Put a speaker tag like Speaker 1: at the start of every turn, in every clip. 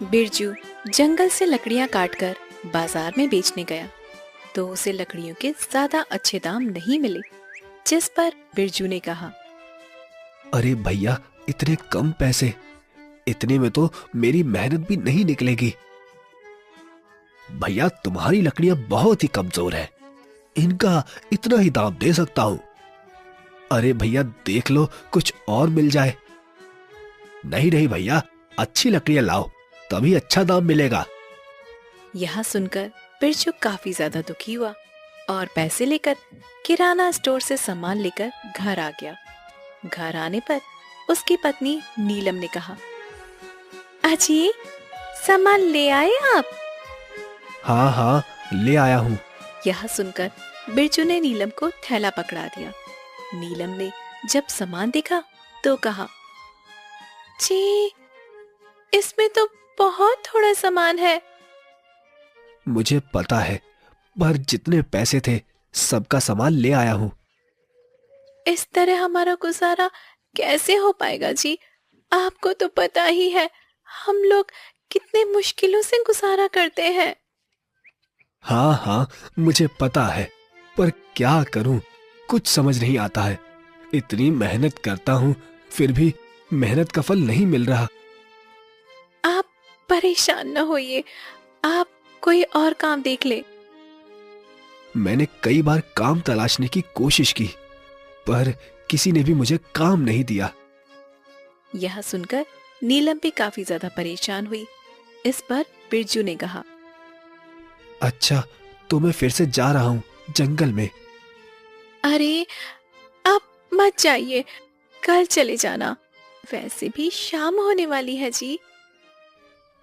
Speaker 1: बिरजू जंगल से लकड़ियां काटकर बाजार में बेचने गया तो उसे लकड़ियों के ज्यादा अच्छे दाम नहीं मिले। जिस पर बिरजू ने कहा,
Speaker 2: अरे भैया, इतने कम पैसे, इतने में तो मेरी मेहनत भी नहीं निकलेगी। भैया, तुम्हारी लकड़ियां बहुत ही कमजोर है, इनका इतना ही दाम दे सकता हूं। अरे भैया, देख लो कुछ और मिल जाए। नहीं नहीं भैया, अच्छी लकड़ियां लाओ, तभी अच्छा दाम मिलेगा।
Speaker 1: यह सुनकर बिरजू काफी ज्यादा दुखी हुआ और पैसे लेकर किराना स्टोर से सामान लेकर घर आ गया। घर आने पर उसकी पत्नी नीलम ने कहा, अजी, सामान ले आए आप?
Speaker 2: हाँ हाँ, ले आया हूँ।
Speaker 1: यह सुनकर बिरजू ने नीलम को थैला पकड़ा दिया। नीलम ने जब सामान देखा तो कहा, जी, इसमें तो बहुत थोड़ा सामान है।
Speaker 2: मुझे पता है, पर जितने पैसे थे सबका सामान ले आया हूँ।
Speaker 1: इस तरह हमारा गुजारा कैसे हो पाएगा जी? आपको तो पता ही है हम लोग कितने मुश्किलों से गुजारा करते हैं।
Speaker 2: हाँ हाँ, मुझे पता है, पर क्या करूं, कुछ समझ नहीं आता है। इतनी मेहनत करता हूं, फिर भी मेहनत का फल नहीं मिल रहा।
Speaker 1: आप परेशान न होइए, आप कोई और काम देख ले।
Speaker 2: मैंने कई बार काम तलाशने की कोशिश की, पर किसी ने भी मुझे काम नहीं दिया।
Speaker 1: यह सुनकर नीलम भी काफी ज्यादा परेशान हुई। इस पर बिरजू ने कहा,
Speaker 2: अच्छा, तो मैं फिर से जा रहा हूं जंगल में।
Speaker 1: अरे, आप मत जाइए, कल चले जाना, वैसे भी शाम होने वाली है जी।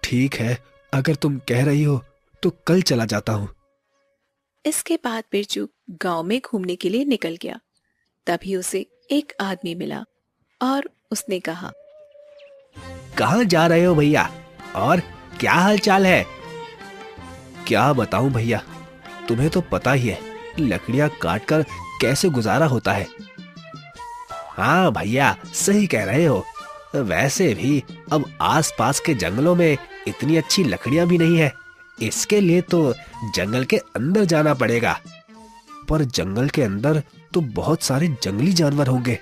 Speaker 2: ठीक है, अगर तुम कह रही हो तो कल चला जाता हूं।
Speaker 1: इसके बाद बिरजू गांव में घूमने के लिए निकल गया। तभी उसे एक आदमी मिला और उसने कहा,
Speaker 2: कहाँ जा रहे हो भैया, और क्या हाल चाल है? क्या बताऊं भैया, तुम्हें तो पता ही है लकड़ियां काटकर कैसे गुजारा होता है। हाँ भैया, सही कह रहे हो। वैसे भी अब आसपास के जंगलों में इतनी अच्छी लकड़ियां भी नहीं है, इसके लिए तो जंगल के अंदर जाना पड़ेगा। पर जंगल के अंदर तो बहुत सारे जंगली जानवर होंगे।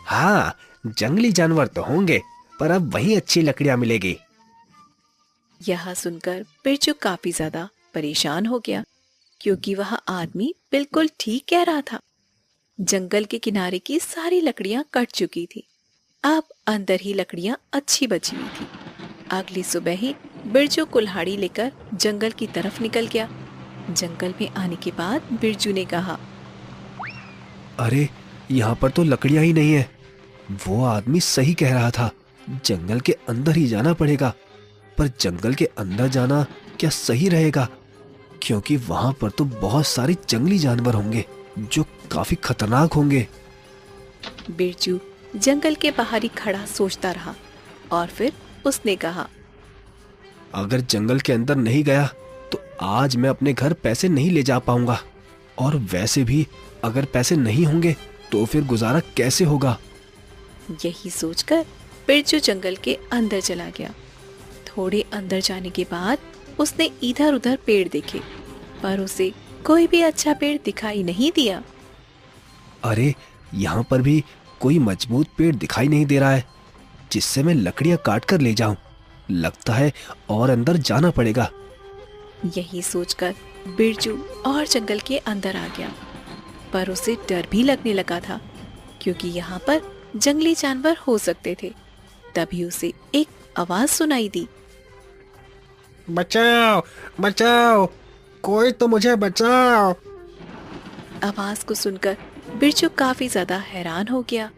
Speaker 2: हाँ, जंगली जानवर तो होंगे, पर अब वहीं अच्छी लकड़ियां मिलेगी।
Speaker 1: यह सुनकर बिरजू काफी ज्यादा परेशान हो गया, क्योंकि वह आदमी बिल्कुल ठीक कह रहा था। जंगल के किनारे की सारी लकड़ियां कट चुकी थी, अब अंदर ही लकड़ियां अच्छी बची हुई थी। अगली सुबह ही बिरजू कुल्हाड़ी लेकर जंगल की तरफ निकल गया। जंगल में आने के बाद बिरजू ने कहा,
Speaker 2: अरे, यहाँ पर तो लकड़ियां ही नहीं है। वो आदमी सही कह रहा था, जंगल के अंदर ही जाना पड़ेगा। पर जंगल के अंदर जाना क्या सही रहेगा? क्योंकि वहां पर तो बहुत सारे जंगली जानवर होंगे जो काफी खतरनाक होंगे।
Speaker 1: बिरजू जंगल के बाहर ही खड़ा सोचता रहा और फिर उसने कहा,
Speaker 2: अगर जंगल के अंदर नहीं गया तो आज मैं अपने घर पैसे नहीं ले जा पाऊंगा, और वैसे भी अगर पैसे नहीं होंगे तो फिर गुजारा कैसे होगा?
Speaker 1: यही सोचकर बिरजू जंगल के अंदर चला गया। थोड़े अंदर जाने के बाद उसने इधर उधर पेड़ देखे, पर उसे कोई भी अच्छा पेड़ दिखाई नहीं दिया।
Speaker 2: अरे, यहाँ पर भी कोई मजबूत पेड़ दिखाई नहीं दे रहा है जिससे मैं लकड़ियां काट कर ले जाऊं। लगता है और अंदर जाना पड़ेगा।
Speaker 1: यही सोचकर बिरजू और जंगल के अंदर आ गया, पर उसे डर भी लगने लगा था, क्योंकि यहाँ पर जंगली जानवर हो सकते थे। तभी उसे एक आवाज सुनाई दी,
Speaker 3: बचाओ बचाओ, कोई तो मुझे बचाओ।
Speaker 1: आवाज को सुनकर बिरजू काफी ज्यादा हैरान हो गया।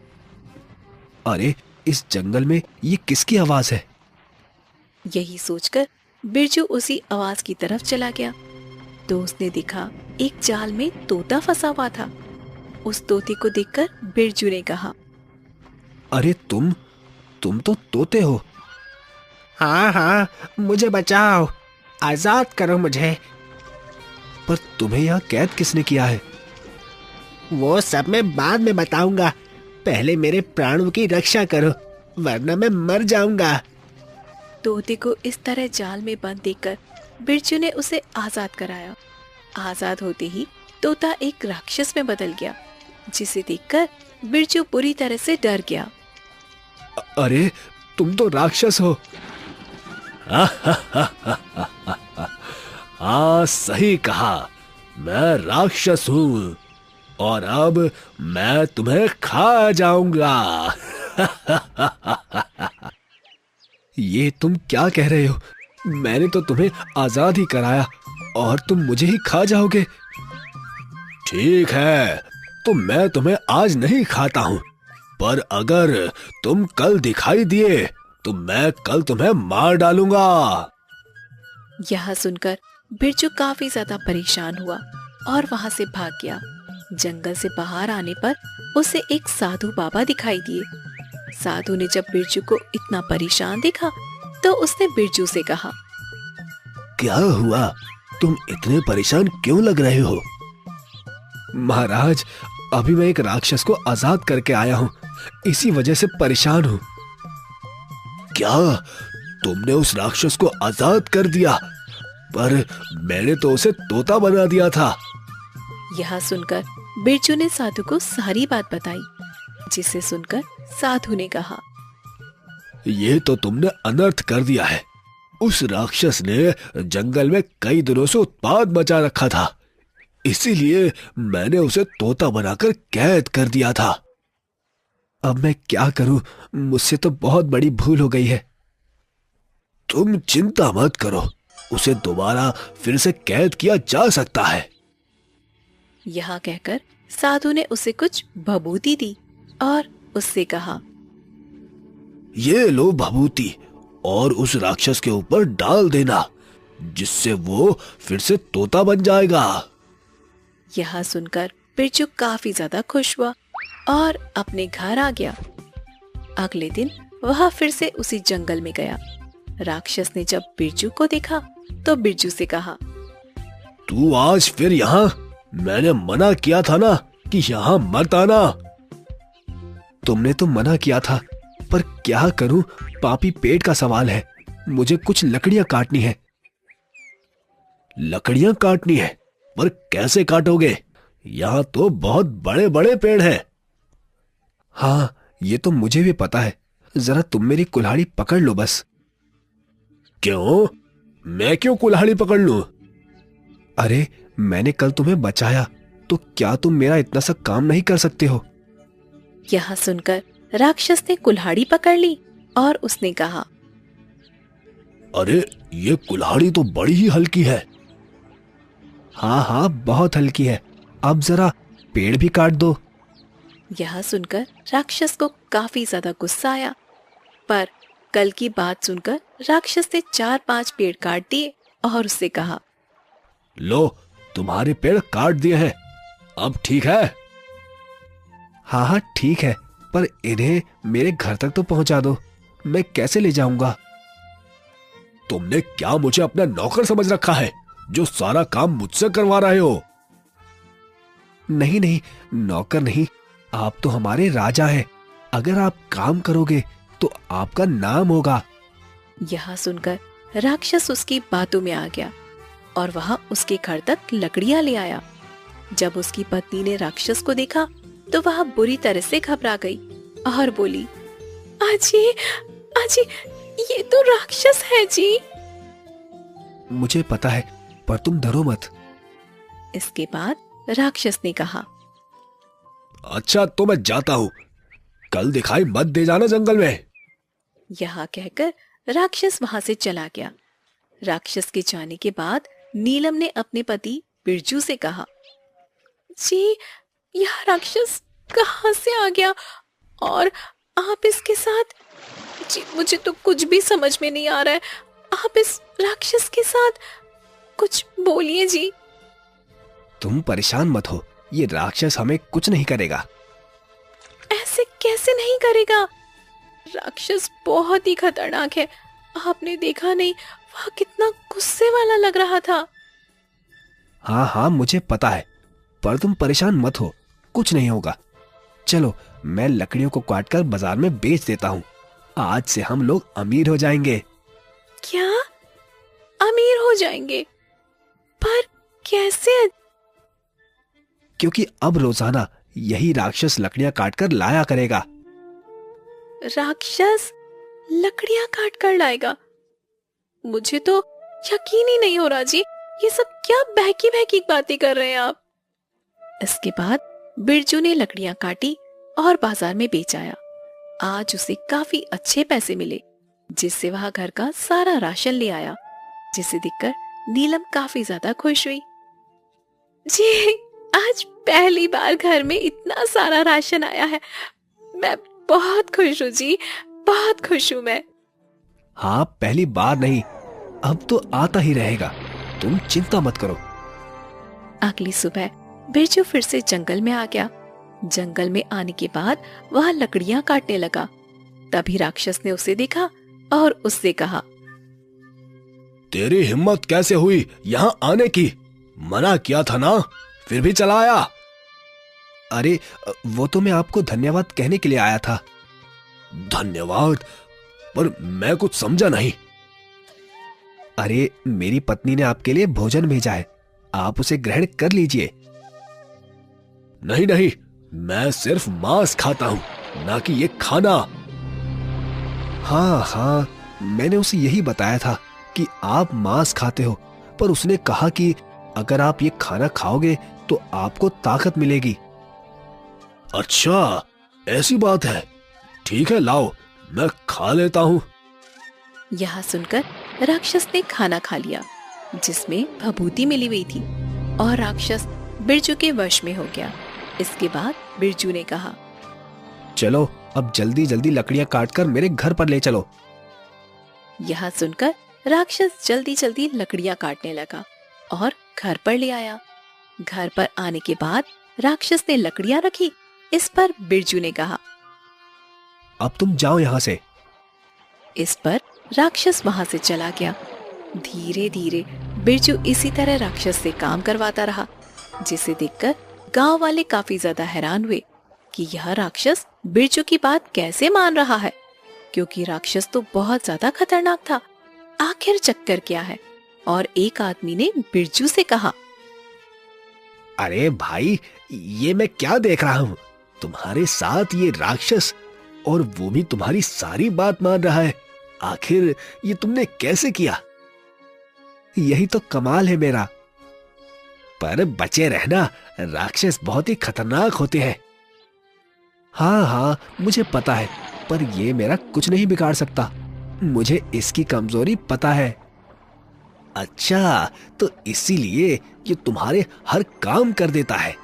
Speaker 2: अरे, इस जंगल में ये किसकी आवाज है?
Speaker 1: यही सोचकर बिरजू उसी आवाज की तरफ चला गया तो उसने देखा एक जाल में तोता फंसा हुआ था। उस तोते को देखकर बिरजू ने कहा,
Speaker 2: अरे, तुम तो तोते हो।
Speaker 3: हाँ हाँ, मुझे बचाओ, आजाद करो मुझे।
Speaker 2: पर तुम्हें यहाँ कैद किसने किया है?
Speaker 3: वो सब मैं बाद में बताऊंगा, पहले मेरे प्राणों की रक्षा करो, वरना मैं मर जाऊंगा।
Speaker 1: तोते को इस तरह जाल में बंद देखकर बिरजू ने उसे आजाद कराया। आजाद होते ही तोता एक राक्षस में बदल गया, जिसे देखकर बिरजू बुरी तरह से डर गया।
Speaker 2: अरे तुम तो राक्षस हो। हाँ सही कहा, मैं राक्षस हूँ और अब मैं तुम्हें खा जाऊंगा। ये तुम क्या कह रहे हो? मैंने तो तुम्हें आजाद ही कराया और तुम मुझे ही खा जाओगे। ठीक है, तो मैं तुम्हें आज नहीं खाता हूँ, पर अगर तुम कल दिखाई दिए तो मैं कल तुम्हें मार डालूंगा।
Speaker 1: यह सुनकर बिरजू काफी ज्यादा परेशान हुआ और वहां से भाग गया। जंगल से बाहर आने पर उसे एक साधु बाबा दिखाई दिए। साधु ने जब बिरजू को इतना परेशान देखा तो उसने बिरजू से कहा,
Speaker 2: क्या हुआ, तुम इतने परेशान क्यों लग रहे हो? महाराज, अभी मैं एक राक्षस को आजाद करके आया हूँ, इसी वजह से परेशान हूँ। क्या तुमने उस राक्षस को आजाद कर दिया? पर मैंने तो उसे तोता बना दिया था।
Speaker 1: यह सुनकर बिरजू ने साधु को सारी बात बताई, जिसे सुनकर साधु ने कहा,
Speaker 2: ये तो तुमने अनर्थ कर दिया है। उस राक्षस ने जंगल में कई दिनों से उत्पात मचा रखा था, इसीलिए मैंने उसे तोता बनाकर कैद कर दिया था। अब मैं क्या करूं? मुझसे तो बहुत बड़ी भूल हो गई है। तुम चिंता मत करो, उसे दोबारा फिर से कैद किया जा सकता है।
Speaker 1: यह कहकर साधु ने उसे कुछ भभूति दी और उससे कहा,
Speaker 2: ये लो भभूति और उस राक्षस के ऊपर डाल देना, जिससे वो फिर से तोता बन जाएगा।
Speaker 1: यह सुनकर बिरजू काफी ज्यादा खुश हुआ और अपने घर आ गया। अगले दिन वह फिर से उसी जंगल में गया। राक्षस ने जब बिरजू को देखा तो बिरजू से कहा,
Speaker 2: तू आज फिर यहाँ? मैंने मना किया था ना कि यहाँ मत आना। तुमने तो मना किया था, पर क्या करूं, पापी पेट का सवाल है। मुझे कुछ लकड़ियां काटनी है। लकड़ियां काटनी है? पर कैसे काटोगे? यहाँ तो बहुत बड़े बड़े पेड़ हैं। हाँ, ये तो मुझे भी पता है। जरा तुम मेरी कुल्हाड़ी पकड़ लो बस। क्यों? मैं क्यों कुल्हाड़ी पकड़ लूं? अरे, मैंने कल तुम्हें बचाया, तो क्या तुम मेरा इतना सा काम नहीं कर सकते हो?
Speaker 1: यह सुनकर राक्षस ने कुल्हाड़ी पकड़ ली और उसने कहा,
Speaker 2: अरे, ये कुल्हाड़ी तो बड़ी ही हल्की है। हाँ हाँ, बहुत हल्की है। अब जरा पेड़ भी काट दो।
Speaker 1: यह सुनकर राक्षस को काफी ज्यादा गुस्सा आया, पर कल की बात सुनकर राक्षस ने 4-5 पेड़ काट दिए और उससे कहा,
Speaker 2: लो, तुम्हारे पेड़ काट दिए हैं, अब ठीक है? हाँ हाँ ठीक है, पर इन्हें मेरे घर तक तो पहुंचा दो। मैं कैसे ले जाऊंगा? तुमने क्या मुझे अपना नौकर समझ रखा है, जो सारा काम मुझसे करवा रहे हो? नहीं नहीं, नौकर नहीं, आप तो हमारे राजा हैं। अगर आप काम करोगे तो आपका नाम होगा।
Speaker 1: यह सुनकर राक्षस उसकी बातों में आ गया और वह उसके घर तक लकड़ियां ले आया। जब उसकी पत्नी ने राक्षस को देखा तो वह बुरी तरह से घबरा गई और बोली, अजी अजी, ये तो राक्षस है जी।
Speaker 2: मुझे पता है, पर तुम डरो मत।
Speaker 1: इसके बाद राक्षस ने कहा,
Speaker 2: अच्छा, तो मैं जाता हूँ, कल दिखाई मत दे जाना जंगल में।
Speaker 1: यह कहकर राक्षस वहां से चला गया। राक्षस के जाने के बाद नीलम ने अपने पति बिरजू से कहा, जी, यह राक्षस कहाँ से आ गया और आप इसके साथ? जी, मुझे तो कुछ भी समझ में नहीं आ रहा है। आप इस राक्षस के साथ कुछ बोलिए जी।
Speaker 2: तुम परेशान मत हो, ये राक्षस हमें कुछ नहीं करेगा।
Speaker 1: ऐसे कैसे नहीं करेगा? राक्षस बहुत ही खतरनाक है। आपने देखा नहीं, वह कितना गुस्से वाला लग रहा था।
Speaker 2: हाँ हाँ, मुझे पता है, पर तुम परेशान मत हो, कुछ नहीं होगा। चलो, मैं लकड़ियों को काटकर बाजार में बेच देता हूँ। आज से हम लोग अमीर हो जाएंगे।
Speaker 1: क्या? अमीर हो जाएंगे? पर कैसे?
Speaker 2: क्योंकि अब रोजाना यही राक्षस लकड़ियां काटकर लाया करेगा।
Speaker 1: राक्षस लकड़ियां काट कर लाएगा? मुझे तो यकीन ही नहीं हो रहा जी। ये सब क्या बहकी बहकी बातें कर रहे हैं आप? इसके बाद बिरजू ने लकड़ियां काटी और बाजार में बेच आया। आज उसे काफी अच्छे पैसे मिले, जिससे वह घर का सारा राशन ले आया, जिसे देखकर नीलम काफी ज्यादा खुश हुई। जी, आज पहली बार घर में इतना सारा राशन आया है। मैं बहुत खुश हूँ जी, बहुत खुश हूँ मैं।
Speaker 2: हाँ, पहली बार नहीं, अब तो आता ही रहेगा, तुम चिंता मत करो।
Speaker 1: अगली सुबह बिरजू फिर से जंगल में आ गया। जंगल में आने के बाद वह लकड़ियां काटने लगा। तभी राक्षस ने उसे देखा और उससे कहा,
Speaker 2: तेरी हिम्मत कैसे हुई यहाँ आने की? मना किया था ना, फिर भी चला आया। अरे वो तो मैं आपको धन्यवाद कहने के लिए आया था। धन्यवाद? पर मैं कुछ समझा नहीं। अरे मेरी पत्नी ने आपके लिए भोजन भेजा है, आप उसे ग्रहण कर लीजिए। नहीं नहीं, मैं सिर्फ मांस खाता हूं, ना कि ये खाना। हाँ हाँ, मैंने उसे यही बताया था कि आप मांस खाते हो, पर उसने कहा कि अगर आप ये खाना खाओगे तो आपको ताकत मिलेगी। अच्छा, ऐसी बात है। ठीक है, लाओ मैं खा लेता हूं।
Speaker 1: यह सुनकर राक्षस ने खाना खा लिया, जिसमें भभूति मिली हुई थी, और राक्षस बिरजू के वश में हो गया। इसके बाद बिरजू ने कहा,
Speaker 2: चलो अब जल्दी जल्दी लकड़ियां काटकर मेरे घर पर ले चलो।
Speaker 1: यह सुनकर राक्षस जल्दी जल्दी लकड़ियां काटने लगा और घर पर ले आया। घर पर आने के बाद राक्षस ने लकड़ियां रखी। इस पर बिरजू ने कहा,
Speaker 2: अब तुम जाओ यहाँ से।
Speaker 1: इस पर राक्षस वहां से चला गया। धीरे धीरे बिरजू इसी तरह राक्षस से काम करवाता रहा, जिसे देखकर गांव वाले काफी ज्यादा हैरान हुए कि यह राक्षस बिरजू की बात कैसे मान रहा है, क्योंकि राक्षस तो बहुत ज्यादा खतरनाक था। आखिर चक्कर क्या है? और एक आदमी ने बिरजू से कहा,
Speaker 2: अरे भाई, ये मैं क्या देख रहा हूँ? तुम्हारे साथ ये राक्षस, और वो भी तुम्हारी सारी बात मान रहा है। आखिर ये तुमने कैसे किया? यही तो कमाल है मेरा। पर बचे रहना, राक्षस बहुत ही खतरनाक होते हैं। हाँ हाँ, मुझे पता है, पर ये मेरा कुछ नहीं बिगाड़ सकता। मुझे इसकी कमजोरी पता है। अच्छा, तो इसीलिए ये तुम्हारे हर काम कर देता है।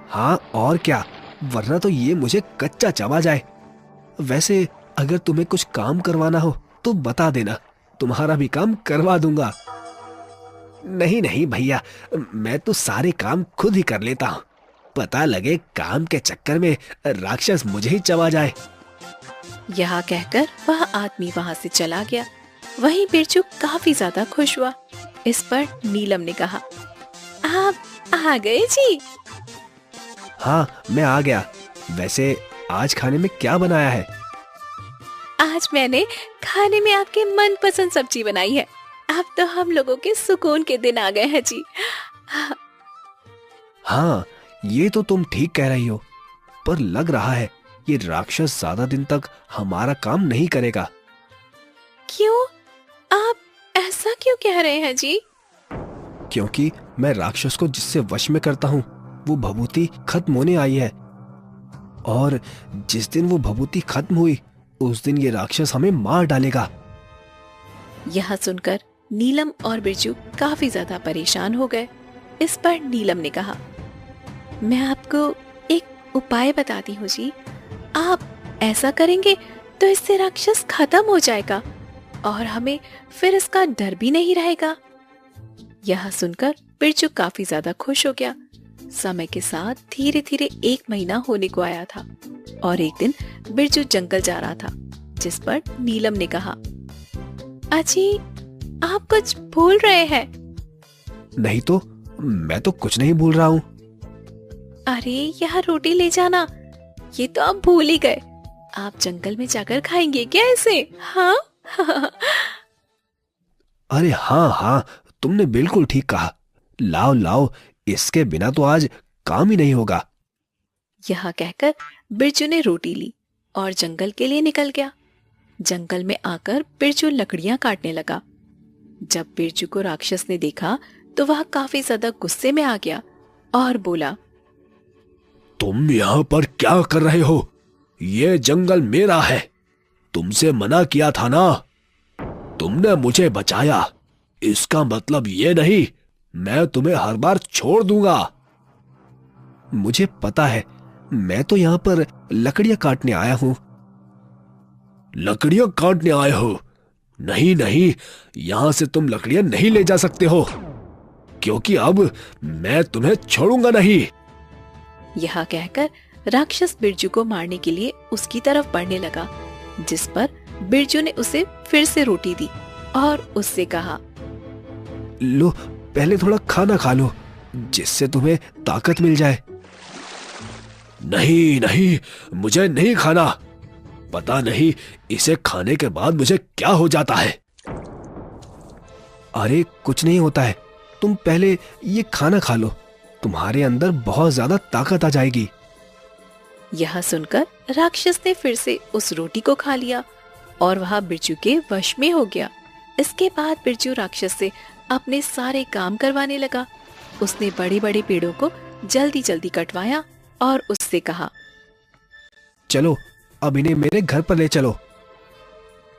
Speaker 2: हाँ और क्या, वरना तो ये मुझे कच्चा चबा जाए। वैसे अगर तुम्हें कुछ काम करवाना हो तो बता देना, तुम्हारा भी काम करवा दूंगा। नहीं नहीं भैया, मैं तो सारे काम खुद ही कर लेता हूँ। पता लगे काम के चक्कर में राक्षस मुझे ही चबा जाए।
Speaker 1: यह कहकर वह आदमी वहां से चला गया। वहीं बिरजू काफी ज्यादा खुश हुआ। इस पर नीलम ने कहा, आप आ गए जी?
Speaker 2: हाँ, मैं आ गया। वैसे आज खाने में क्या बनाया है?
Speaker 1: आज मैंने खाने में आपके मनपसंद सब्जी बनाई है। अब तो हम लोगों के सुकून के दिन आ गए हैं जी।
Speaker 2: हाँ, ये तो तुम ठीक कह रही हो, पर लग रहा है ये राक्षस ज्यादा दिन तक हमारा काम नहीं करेगा।
Speaker 1: क्यों? आप ऐसा क्यों कह रहे हैं जी?
Speaker 2: क्योंकि मैं राक्षस को जिससे वश में करता हूँ, वो भभूति खत्म होने आई है, और जिस दिन वो भभूति खत्म हुई, उस दिन ये राक्षस हमें मार डालेगा।
Speaker 1: यह सुनकर नीलम और बिरजू काफी ज्यादा परेशान हो गए। इस पर नीलम ने कहा, मैं आपको एक उपाय बताती हूँ जी। आप ऐसा करेंगे तो इससे राक्षस खत्म हो जाएगा और हमें फिर इसका डर भी नहीं रहेगा। यह सुनकर बिरजू काफी ज्यादा खुश हो गया। समय के साथ धीरे धीरे 1 महीना होने को आया था, और एक दिन बिरजू जंगल जा रहा था, जिस पर नीलम ने कहा, अजी आप कुछ भूल रहे हैं।
Speaker 2: नहीं तो, मैं तो कुछ नहीं भूल रहा हूँ।
Speaker 1: अरे यह रोटी ले जाना, ये तो आप भूल ही गए। आप जंगल में जाकर खाएंगे क्या इसे? हाँ
Speaker 2: अरे हाँ हाँ, तुमने बिल्कुल ठीक कहा। लाओ लाओ, इसके बिना तो आज काम ही नहीं होगा।
Speaker 1: यह कहकर बिरजू ने रोटी ली और जंगल के लिए निकल गया। जंगल में आकर बिरजू लकड़ियां काटने लगा। जब बिरजू को राक्षस ने देखा तो वह काफी ज्यादा गुस्से में आ गया और बोला,
Speaker 2: तुम यहाँ पर क्या कर रहे हो? ये जंगल मेरा है। तुमसे मना किया था ना। तुमने मुझे बचाया, इसका मतलब ये नहीं मैं तुम्हें हर बार छोड़ दूंगा। मुझे पता है, मैं तो यहाँ पर लकड़ियां काटने आया हूं। लकड़ियां काटने आए हो? नहीं नहीं, यहां से तुम लकड़ियां नहीं ले जा सकते हो, क्योंकि अब मैं तुम्हें छोड़ूंगा नहीं।
Speaker 1: यह कहकर राक्षस बिरजू को मारने के लिए उसकी तरफ बढ़ने लगा, जिस पर बिरजू ने उसे फिर से रोटी दी और उससे कहा,
Speaker 2: लो, पहले थोड़ा खाना खा लो, जिससे तुम्हें ताकत मिल जाए। नहीं नहीं, मुझे नहीं खाना। पता नहीं इसे खाने के बाद मुझे क्या हो जाता है। अरे कुछ नहीं होता है, तुम पहले ये खाना खा लो, तुम्हारे अंदर बहुत ज्यादा ताकत आ जाएगी।
Speaker 1: यह सुनकर राक्षस ने फिर से उस रोटी को खा लिया और वह बिरजू के वश में हो गया। इसके बाद बिरजू राक्षस से अपने सारे काम करवाने लगा। उसने बड़े बड़े पेड़ों को जल्दी जल्दी कटवाया और उससे कहा,
Speaker 2: चलो अब इन्हें मेरे घर पर ले चलो।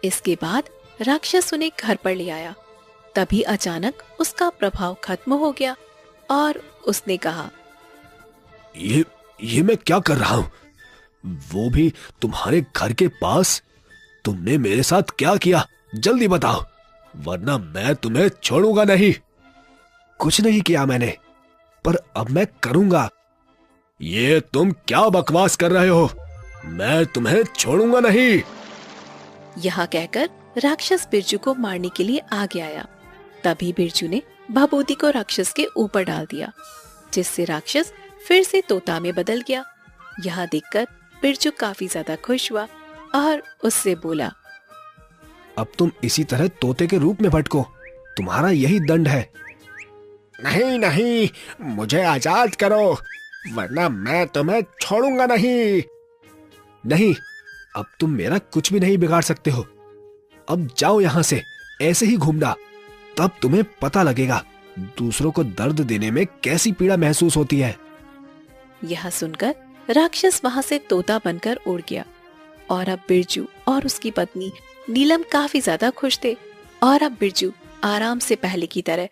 Speaker 1: इसके बाद राक्षस उन्हें घर पर ले आया। तभी अचानक उसका प्रभाव खत्म हो गया और उसने कहा,
Speaker 2: ये मैं क्या कर रहा हूं? वो भी तुम्हारे घर के पास? तुमने मेरे साथ क्या किया? जल्दी बताओ, वरना मैं तुम्हें छोड़ूंगा नहीं। कुछ नहीं किया मैंने, पर अब मैं करूंगा। ये तुम क्या बकवास कर रहे हो? मैं तुम्हें छोड़ूंगा नहीं।
Speaker 1: यह कहकर राक्षस बिरजू को मारने के लिए आगे आया। तभी बिरजू ने भभूति को राक्षस के ऊपर डाल दिया, जिससे राक्षस फिर से तोता में बदल गया। यह देखकर बिरजू काफी ज्यादा खुश हुआ और उससे बोला,
Speaker 2: अब तुम इसी तरह तोते के रूप में भटको, तुम्हारा यही दंड है।
Speaker 3: नहीं नहीं, मुझे आजाद करो, वरना मैं तुम्हें छोड़ूंगा नहीं।
Speaker 2: नहीं, अब तुम मेरा कुछ भी नहीं बिगाड़ सकते हो। अब जाओ यहां से, ऐसे ही घूमना, तब तुम्हें पता लगेगा दूसरों को दर्द देने में कैसी पीड़ा महसूस होती है।
Speaker 1: यह सुनकर राक्षस वहां से तोता बनकर उड़ गया और अब बिरजू और उसकी पत्नी नीलम काफी ज्यादा खुश थे और अब बिरजू आराम से पहले की तरह